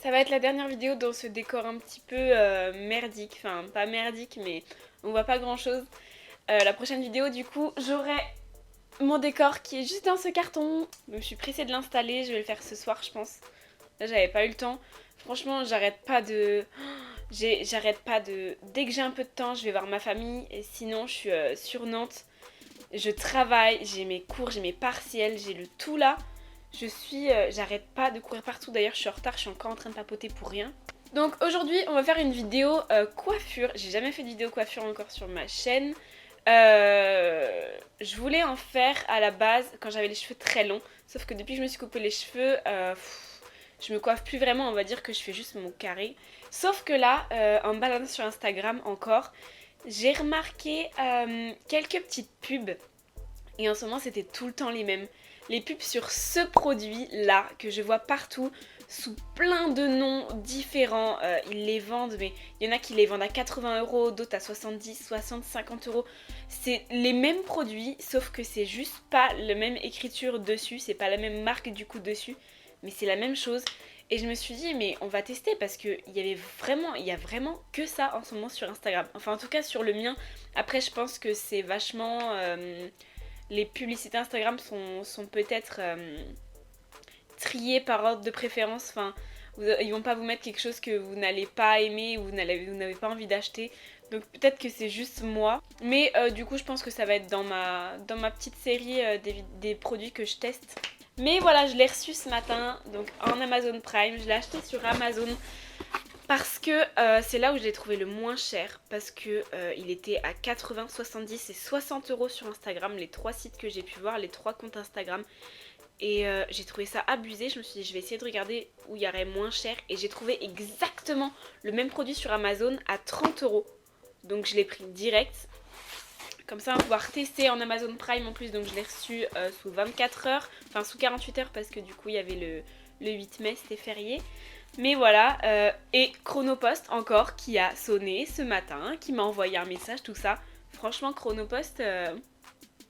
Ça va être la dernière vidéo dans ce décor un petit peu merdique, enfin pas merdique mais on voit pas grand chose. La prochaine vidéo du coup j'aurai mon décor qui est juste dans ce carton. Donc je suis pressée de l'installer, je vais le faire ce soir je pense. Là j'avais pas eu le temps. Franchement j'arrête pas de... J'arrête pas de... Dès que j'ai un peu de temps je vais voir ma famille et sinon je suis sur Nantes. Je travaille, j'ai mes cours, j'ai mes partiels, j'ai le tout là. J'arrête pas de courir partout. D'ailleurs, je suis en retard, je suis encore en train de papoter pour rien. Donc aujourd'hui, on va faire une vidéo coiffure. J'ai jamais fait de vidéo coiffure encore sur ma chaîne. Je voulais en faire à la base quand j'avais les cheveux très longs. Sauf que depuis que je me suis coupé les cheveux, je me coiffe plus vraiment. On va dire que je fais juste mon carré. Sauf que là, en me baladant sur Instagram encore, j'ai remarqué quelques petites pubs. Et en ce moment, c'était tout le temps les mêmes. Les pubs sur ce produit-là, que je vois partout, sous plein de noms différents. Ils les vendent, mais il y en a qui les vendent à 80 €, d'autres à 70, 60, 50 €. C'est les mêmes produits, sauf que c'est juste pas la même écriture dessus, c'est pas la même marque du coup dessus, mais c'est la même chose. Et je me suis dit, mais on va tester parce qu'il y a vraiment que ça en ce moment sur Instagram. Enfin, en tout cas sur le mien. Après, je pense que c'est vachement... les publicités Instagram sont peut-être triées par ordre de préférence. Enfin, ils vont pas vous mettre quelque chose que vous n'allez pas aimer ou vous n'avez pas envie d'acheter. Donc peut-être que c'est juste moi. Mais du coup, je pense que ça va être dans ma petite série des produits que je teste. Mais voilà, je l'ai reçu ce matin, donc en Amazon Prime. Je l'ai acheté sur Amazon parce que c'est là où je l'ai trouvé le moins cher. Parce que il était à 80, 70 et 60 € sur Instagram. Les 3 sites que j'ai pu voir, les 3 comptes Instagram. Et j'ai trouvé ça abusé. Je me suis dit, je vais essayer de regarder où il y aurait moins cher. Et j'ai trouvé exactement le même produit sur Amazon à 30 €. Donc je l'ai pris direct. Comme ça, on va pouvoir tester en Amazon Prime en plus. Donc je l'ai reçu sous 24 heures. Enfin, sous 48 heures parce que du coup, il y avait le 8 mai, c'était férié. Mais voilà, et Chronopost encore qui a sonné ce matin, qui m'a envoyé un message, tout ça. Franchement, Chronopost,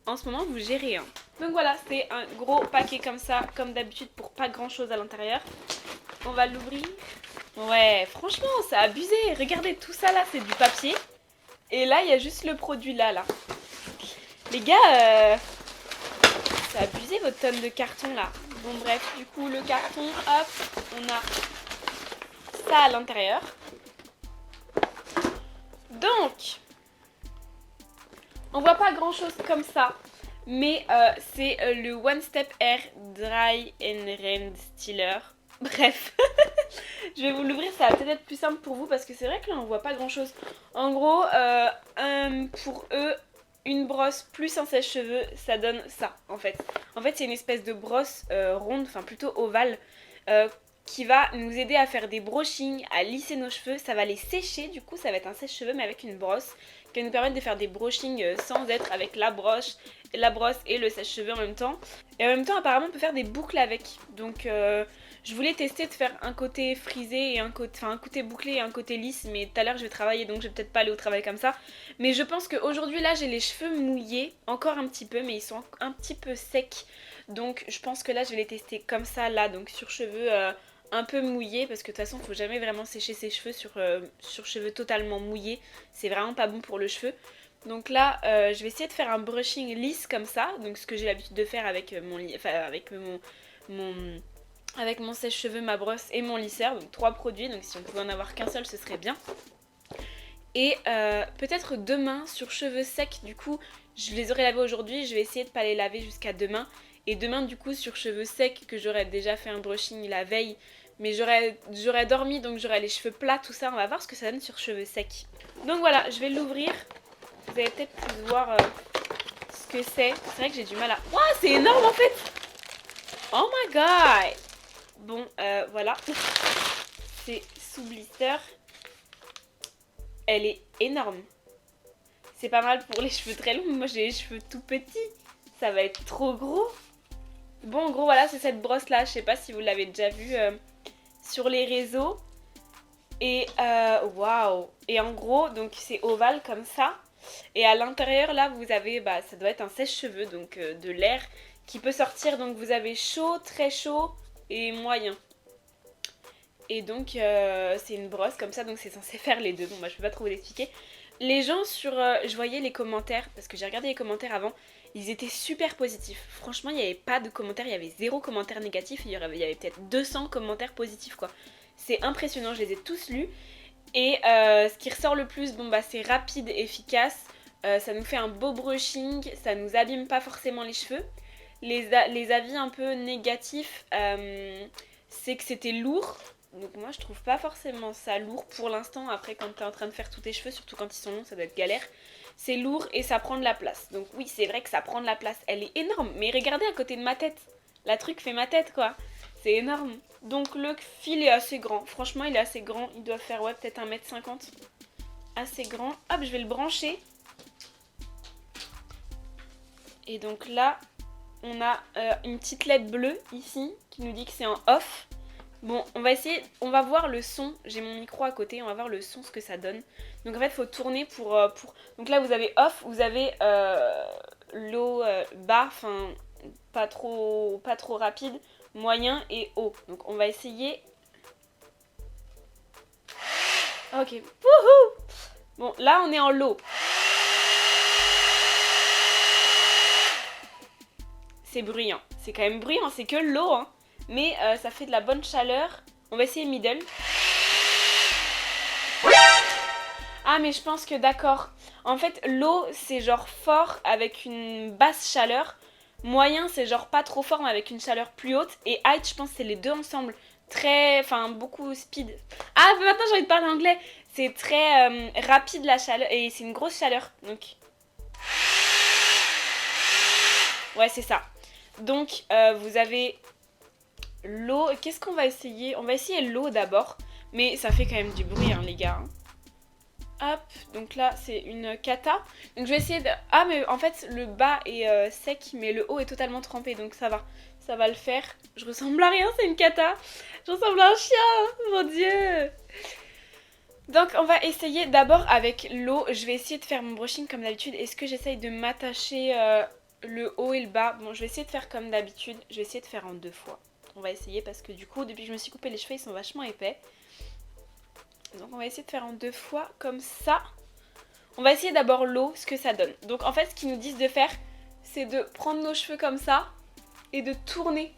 en ce moment, vous gérez. Hein. Donc voilà, c'est un gros paquet comme ça, comme d'habitude, pour pas grand chose à l'intérieur. On va l'ouvrir. Ouais, franchement, c'est abusé. Regardez, tout ça là, c'est du papier. Et là, il y a juste le produit là. Les gars, c'est abusé votre tonne de carton là. Bon bref, du coup, le carton, hop, on a ça à l'intérieur. Donc, on voit pas grand chose comme ça, mais c'est le One Step Air Dry and Rend Stiller. Bref, je vais vous l'ouvrir, ça va peut-être être plus simple pour vous parce que c'est vrai que là on voit pas grand chose. En gros, pour eux, une brosse plus un sèche-cheveux, ça donne ça en fait. En fait, c'est une espèce de brosse ronde, enfin plutôt ovale, qui va nous aider à faire des brushings, à lisser nos cheveux. Ça va les sécher, du coup ça va être un sèche-cheveux mais avec une brosse qui va nous permettre de faire des brushings sans être avec la brosse et le sèche-cheveux en même temps. Et en même temps apparemment on peut faire des boucles avec. Donc je voulais tester de faire un côté frisé et un côté bouclé et un côté lisse, mais tout à l'heure je vais travailler donc je vais peut-être pas aller au travail comme ça. Mais je pense qu'aujourd'hui là j'ai les cheveux mouillés, encore un petit peu, mais ils sont un petit peu secs. Donc je pense que là je vais les tester comme ça là, donc sur cheveux un peu mouillés, parce que de toute façon il faut jamais vraiment sécher ses cheveux sur cheveux totalement mouillés. C'est vraiment pas bon pour le cheveu. Donc là, je vais essayer de faire un brushing lisse comme ça, donc ce que j'ai l'habitude de faire avec avec mon sèche-cheveux, ma brosse et mon lisseur, donc 3 produits, donc si on pouvait en avoir qu'un seul ce serait bien. Et peut-être demain sur cheveux secs, du coup je les aurais lavés aujourd'hui, je vais essayer de pas les laver jusqu'à demain. Et demain du coup sur cheveux secs, que j'aurais déjà fait un brushing la veille, mais j'aurais dormi donc j'aurais les cheveux plats, tout ça, on va voir ce que ça donne sur cheveux secs. Donc voilà, je vais l'ouvrir, vous allez peut-être pu voir ce que c'est. C'est vrai que j'ai du mal à... Ouah, c'est énorme en fait. Oh my god. Bon, voilà. C'est sous blister. Elle est énorme. C'est pas mal pour les cheveux très longs. Moi, j'ai les cheveux tout petits. Ça va être trop gros. Bon, en gros, voilà, c'est cette brosse-là. Je sais pas si vous l'avez déjà vue sur les réseaux. Et waouh. Et en gros, donc c'est ovale comme ça. Et à l'intérieur, là, vous avez, ça doit être un sèche-cheveux, donc de l'air qui peut sortir. Donc vous avez chaud, très chaud et moyen. Et donc c'est une brosse comme ça, donc c'est censé faire les deux. Bon bah je peux pas trop vous l'expliquer. Les gens sur... je voyais les commentaires, parce que j'ai regardé les commentaires avant, ils étaient super positifs. Franchement, il n'y avait pas de commentaires, il y avait zéro commentaire négatif, il y avait peut-être 200 commentaires positifs quoi. C'est impressionnant, je les ai tous lus. Et ce qui ressort le plus, bon bah c'est rapide, efficace, ça nous fait un beau brushing, ça nous abîme pas forcément les cheveux. Les avis un peu négatifs, c'est que c'était lourd. Donc moi je trouve pas forcément ça lourd pour l'instant. Après quand t'es en train de faire tous tes cheveux, surtout quand ils sont longs, ça doit être galère. C'est lourd et ça prend de la place. Donc oui c'est vrai que ça prend de la place. Elle est énorme. Mais regardez à côté de ma tête. La truc fait ma tête quoi. C'est énorme. Donc le fil est assez grand. Franchement il est assez grand. Il doit faire ouais peut-être 1,50 m. Assez grand. Hop je vais le brancher. Et donc là on a une petite LED bleue ici qui nous dit que c'est en off. Bon, on va essayer, on va voir le son. J'ai mon micro à côté, on va voir le son, ce que ça donne. Donc en fait, il faut tourner pour... Donc là, vous avez off, vous avez low, bas, enfin, pas trop rapide, moyen et haut. Donc on va essayer... Ok, wouhou. Bon, là, on est en low. C'est bruyant. C'est quand même bruyant, c'est que l'eau, hein. Mais ça fait de la bonne chaleur. On va essayer middle. Ah mais je pense que d'accord. En fait l'eau c'est genre fort avec une basse chaleur. Moyen c'est genre pas trop fort mais avec une chaleur plus haute. Et high je pense que c'est les deux ensemble. Très... Enfin beaucoup speed. Ah mais maintenant j'ai envie de parler anglais. C'est très rapide la chaleur. Et c'est une grosse chaleur. Donc... Ouais c'est ça. Donc vous avez l'eau. Qu'est-ce qu'on va essayer? On va essayer l'eau d'abord. Mais ça fait quand même du bruit hein les gars. Hop, donc là c'est une cata. Donc je vais essayer de... Ah mais en fait le bas est sec mais le haut est totalement trempé donc ça va. Ça va le faire. Je ressemble à rien, c'est une cata. Je ressemble à un chien, mon dieu. Donc on va essayer d'abord avec l'eau. Je vais essayer de faire mon brushing comme d'habitude. Est-ce que j'essaye de m'attacher le haut et le bas? Bon je vais essayer de faire comme d'habitude. Je vais essayer de faire en 2 fois. On va essayer parce que du coup depuis que je me suis coupé les cheveux ils sont vachement épais. Donc on va essayer de faire en 2 fois comme ça. On va essayer d'abord l'eau, ce que ça donne. Donc en fait ce qu'ils nous disent de faire, c'est de prendre nos cheveux comme ça et de tourner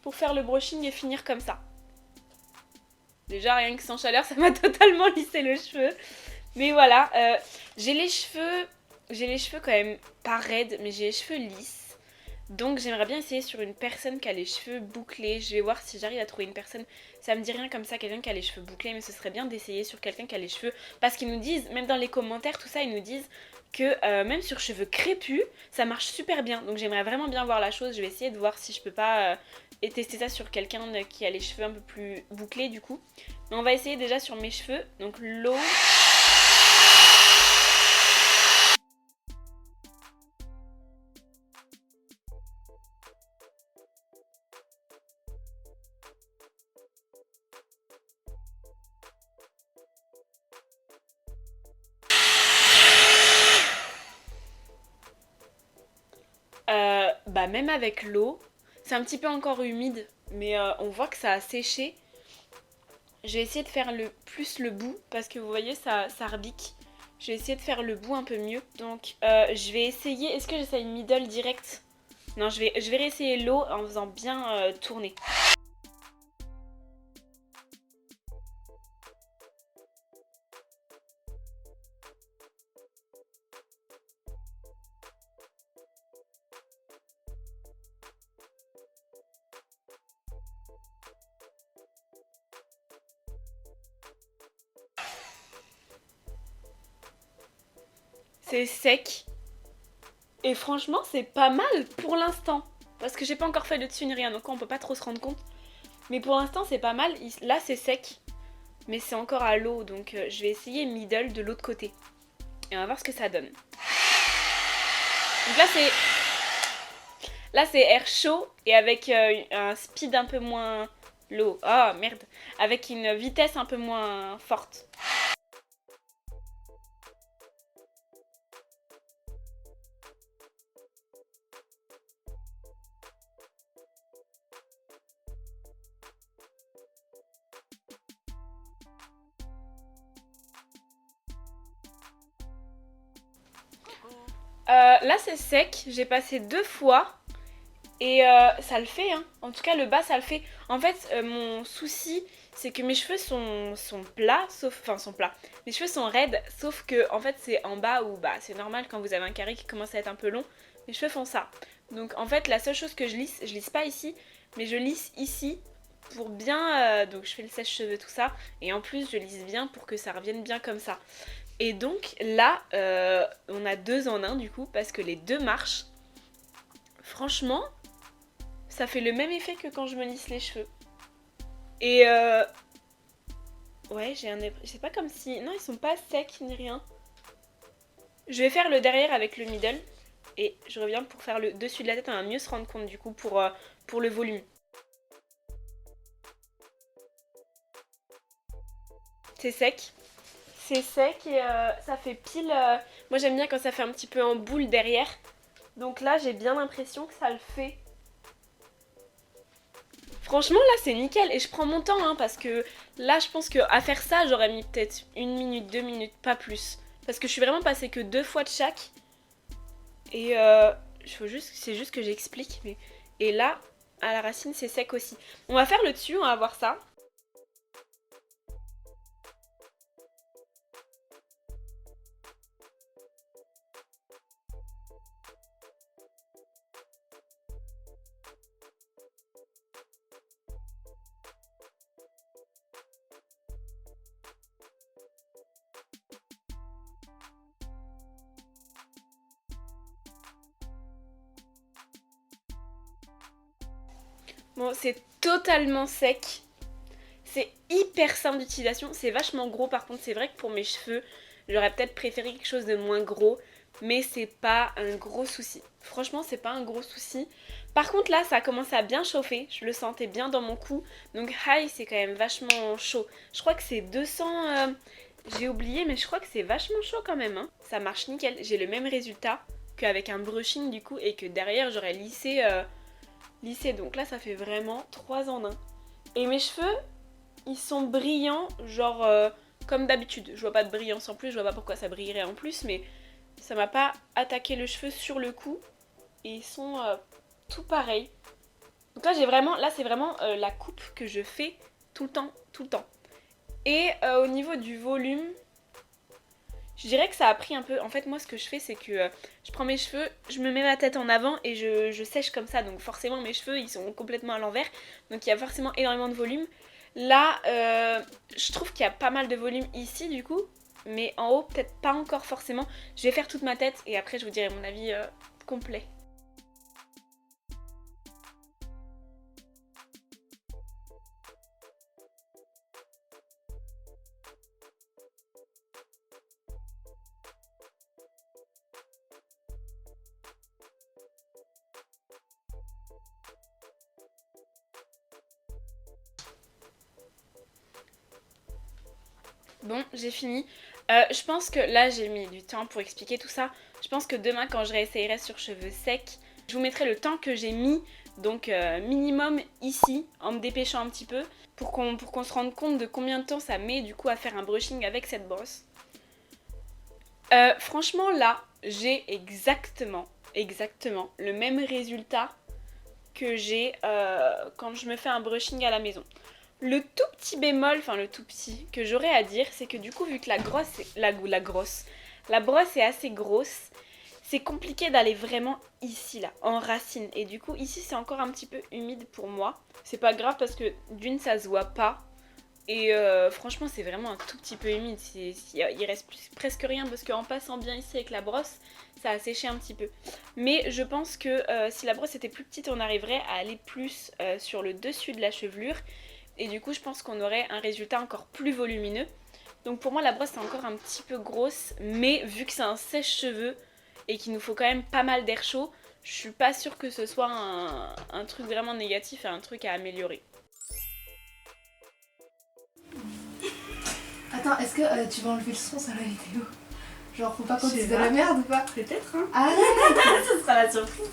pour faire le brushing et finir comme ça. Déjà rien que sans chaleur ça m'a totalement lissé le cheveu. Mais voilà, j'ai les cheveux quand même pas raides mais j'ai les cheveux lisses. Donc j'aimerais bien essayer sur une personne qui a les cheveux bouclés. Je vais voir si j'arrive à trouver une personne. Ça me dit rien comme ça, quelqu'un qui a les cheveux bouclés. Mais ce serait bien d'essayer sur quelqu'un qui a les cheveux. Parce qu'ils nous disent, même dans les commentaires, tout ça, ils nous disent que même sur cheveux crépus, ça marche super bien. Donc j'aimerais vraiment bien voir la chose. Je vais essayer de voir si je peux pas tester ça sur quelqu'un qui a les cheveux un peu plus bouclés du coup. Mais on va essayer déjà sur mes cheveux. Donc l'eau... Bah même avec l'eau, c'est un petit peu encore humide, mais on voit que ça a séché. Je vais essayer de faire plus le bout, parce que vous voyez, ça rebique. Je vais essayer de faire le bout un peu mieux. Donc je vais essayer, est-ce que j'essaye middle direct? Non, je vais réessayer l'eau en faisant bien tourner. C'est sec. Et franchement, c'est pas mal pour l'instant. Parce que j'ai pas encore fait le dessus ni rien, donc on peut pas trop se rendre compte. Mais pour l'instant, c'est pas mal. Là, c'est sec. Mais c'est encore à l'eau, donc je vais essayer middle de l'autre côté. Et on va voir ce que ça donne. Donc là c'est air chaud et avec un speed un peu moins low. Ah merde. Avec une vitesse un peu moins forte. Là c'est sec, j'ai passé 2 fois et ça le fait hein. En tout cas le bas ça le fait. En fait mon souci c'est que mes cheveux sont plats, enfin sont plats. Mes cheveux sont raides, sauf que en fait c'est en bas où bah c'est normal quand vous avez un carré qui commence à être un peu long. Mes cheveux font ça. Donc en fait la seule chose que je lisse pas ici, mais je lisse ici pour bien, donc je fais le sèche-cheveux tout ça, et en plus je lisse bien pour que ça revienne bien comme ça. Et donc là, on a 2 en 1 du coup, parce que les deux marchent. Franchement, ça fait le même effet que quand je me lisse les cheveux. Et ouais, c'est pas comme si... Non, ils sont pas secs ni rien. Je vais faire le derrière avec le middle, et je reviens pour faire le dessus de la tête, on va mieux se rendre compte du coup pour le volume. C'est sec. C'est sec et ça fait pile... Moi j'aime bien quand ça fait un petit peu en boule derrière. Donc là j'ai bien l'impression que ça le fait. Franchement là c'est nickel et je prends mon temps hein, parce que là je pense qu'à faire ça j'aurais mis peut-être 1 minute, 2 minutes, pas plus. Parce que je suis vraiment passée que 2 fois de chaque. Et c'est juste que j'explique. Mais... Et là à la racine c'est sec aussi. On va faire le dessus, on va voir ça. Bon c'est totalement sec. C'est hyper simple d'utilisation, c'est vachement gros par contre, c'est vrai que pour mes cheveux, j'aurais peut-être préféré quelque chose de moins gros, mais c'est pas un gros souci. Franchement, c'est pas un gros souci. Par contre là, ça a commencé à bien chauffer, je le sentais bien dans mon cou, donc high c'est quand même vachement chaud. Je crois que c'est 200, j'ai oublié, mais je crois que c'est vachement chaud quand même, hein. Ça marche nickel, j'ai le même résultat qu'avec un brushing du coup, et que derrière j'aurais lissé, donc là ça fait vraiment 3 en 1. Et mes cheveux, ils sont brillants, genre comme d'habitude. Je vois pas de brillance en plus, je vois pas pourquoi ça brillerait en plus, mais ça m'a pas attaqué le cheveu sur le cou. Et ils sont tout pareils. Donc là, là c'est vraiment la coupe que je fais tout le temps, tout le temps. Et au niveau du volume, je dirais que ça a pris un peu. En fait, moi, ce que je fais, c'est que je prends mes cheveux, je me mets ma tête en avant et je sèche comme ça. Donc forcément, mes cheveux, ils sont complètement à l'envers. Donc il y a forcément énormément de volume. Là, je trouve qu'il y a pas mal de volume ici, du coup. Mais en haut, peut-être pas encore forcément. Je vais faire toute ma tête et après, je vous dirai mon avis complet. Bon, j'ai fini. Je pense que là, j'ai mis du temps pour expliquer tout ça. Je pense que demain, quand je réessayerai sur cheveux secs, je vous mettrai le temps que j'ai mis, donc minimum ici, en me dépêchant un petit peu, pour qu'on se rende compte de combien de temps ça met du coup à faire un brushing avec cette brosse. Franchement, là, j'ai exactement le même résultat que j'ai quand je me fais un brushing à la maison. Le tout petit bémol, enfin le tout petit, que j'aurais à dire, c'est que du coup, vu que la brosse est assez grosse, c'est compliqué d'aller vraiment ici, là, en racine. Et du coup, ici, c'est encore un petit peu humide pour moi. C'est pas grave parce que d'une, ça se voit pas. Et franchement, c'est vraiment un tout petit peu humide. Il reste presque rien parce qu'en passant bien ici avec la brosse, ça a séché un petit peu. Mais je pense que si la brosse était plus petite, on arriverait à aller plus sur le dessus de la chevelure. Et du coup, je pense qu'on aurait un résultat encore plus volumineux. Donc pour moi, la brosse est encore un petit peu grosse. Mais vu que c'est un sèche-cheveux et qu'il nous faut quand même pas mal d'air chaud, je suis pas sûre que ce soit un truc vraiment négatif et un truc à améliorer. Attends, est-ce que tu vas enlever le son sur la vidéo? Genre, faut pas qu'on dise de la merde ou pas? Peut-être, hein. Arrête! Ce sera la surprise.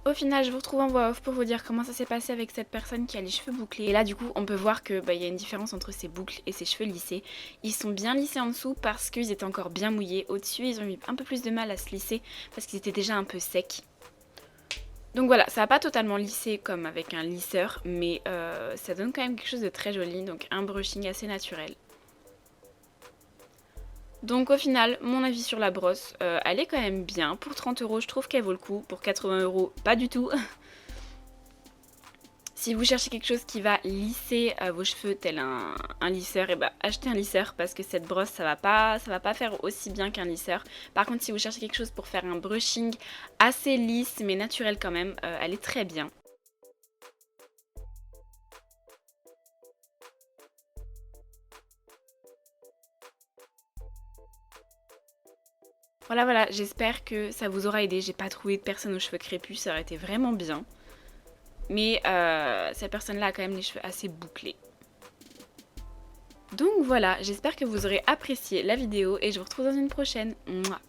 Au final, je vous retrouve en voix off pour vous dire comment ça s'est passé avec cette personne qui a les cheveux bouclés. Et là, du coup, on peut voir que y a une différence entre ses boucles et ses cheveux lissés. Ils sont bien lissés en dessous parce qu'ils étaient encore bien mouillés. Au-dessus, ils ont eu un peu plus de mal à se lisser parce qu'ils étaient déjà un peu secs. Donc voilà, ça n'a pas totalement lissé comme avec un lisseur, mais ça donne quand même quelque chose de très joli. Donc un brushing assez naturel. Donc au final, mon avis sur la brosse, elle est quand même bien. Pour 30 €, je trouve qu'elle vaut le coup. Pour 80 €, pas du tout. Si vous cherchez quelque chose qui va lisser vos cheveux tel un lisseur, et bah achetez un lisseur parce que cette brosse ça va pas faire aussi bien qu'un lisseur. Par contre, si vous cherchez quelque chose pour faire un brushing assez lisse mais naturel quand même, elle est très bien. Voilà, j'espère que ça vous aura aidé. J'ai pas trouvé de personne aux cheveux crépus, ça aurait été vraiment bien. Mais cette personne-là a quand même les cheveux assez bouclés. Donc voilà, j'espère que vous aurez apprécié la vidéo et je vous retrouve dans une prochaine. Mouah.